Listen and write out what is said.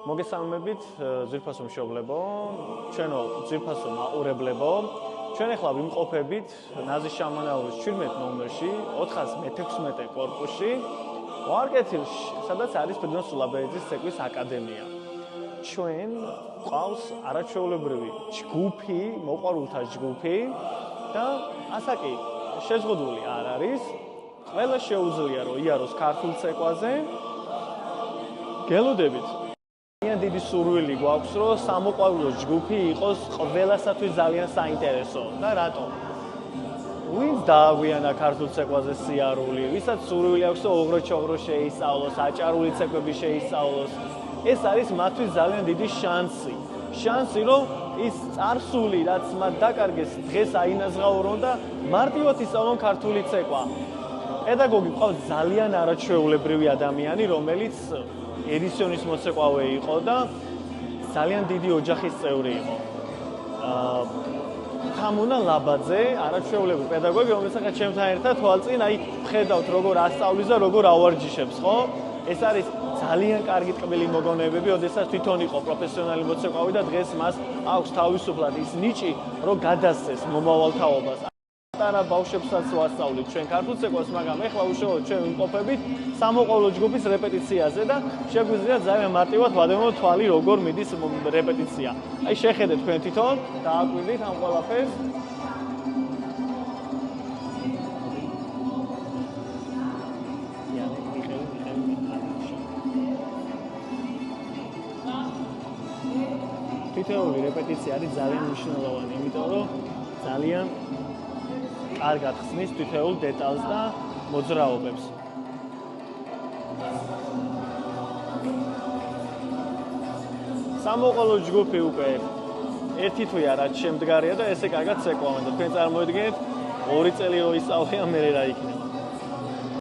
მოგესალმებით ძვირფასო მშობლებო, ჩვენო ძვირფასო მაყურებლებო. ჩვენ ახლა ვიმყოფებით ნაზის შამანაურის 17 ნომერში, 416 კორპუსში, ვარკეთილში, სადაც არის ფრიდონ სულაბეიძის ცეკვის აკადემია. ჩვენ ყავს არაჩვეულებრივი ჯგუფი, მოყვარულთა ჯგუფი და ასაკი შეზღუდული არ არის. ყველა შეუძლია რომ იაროს ქართულ ცეკვაზე. გელოდებით. დიდი სურვილი გვაქვს, რომ სამოყვარულო ჯგუფი იყოს ყველასათვის ძალიან საინტერესო. და რატომ? ვინც დააგვიანა ქართულ ცეკვაზე სიარული, ვისაც სურვილი აქვს, რომ ოღრო-ჩოღრო შეისწავლოს, აჭარული ცეკვები შეისწავლოს, ეს არის მათთვის ძალიან დიდი შანსი. შანსი, რომ ის წარსული, რაც მათ დაკარგეს, დღეს აინაზღაურონ და მარტივად ისწავლონ ქართული ცეკვა. პედაგოგი ყავს ძალიან არაჩვეულებრივი ადამიანი, რომელიც ერისიონის მოცეკვავე იყო და ძალიან დიდი ოჯახის წევრი იყო. თამუნა ლაბაძე, არაჩვეულებრივი პედაგოგი, რომელსაც ჩემთან ერთად თვალწინ ვხედავთ როგორ ასწავლის და როგორ ავარჯიშებს, ხო? ეს არის ძალიან კარგი ტკბილი მოგონებები, ოდესაც თვითონ იყო პროფესიონალი მოცეკვავი და დღეს მას აქვს თავისუფლად ის ნიჭი, რომ გადასცეს მომავალ თაობას. არა ბავშვებსაც ვასწავლით ჩვენ ქართულ ცეკვას, მაგრამ ეხლა უშუალოდ ჩვენ ვიმყოფებით სამოყვარულო ჯგუფის რეპეტიციაზე და შეგვიძლია ძალიან მარტივად ვადევნოთ თვალი როგორ მიდის რეპეტიცია. აი შეხედეთ თქვენ თვითონ, დააკვირდით ამ ყველაფერს. თითოეული რეპეტიცია არის ძალიან მნიშვნელოვანი, იმიტომ რომ ძალიან კარგად ხსნის თითოეულ დეტალს და მოძრაობებს. სამოყვარულო ჯგუფი უკვე ერთი თვეა რაც შემდგარია და ესე კარგად ცეკვავენ და თქვენ წარმოიდგინეთ 2 წელი რო ისწავლიან მერე რა იქნება.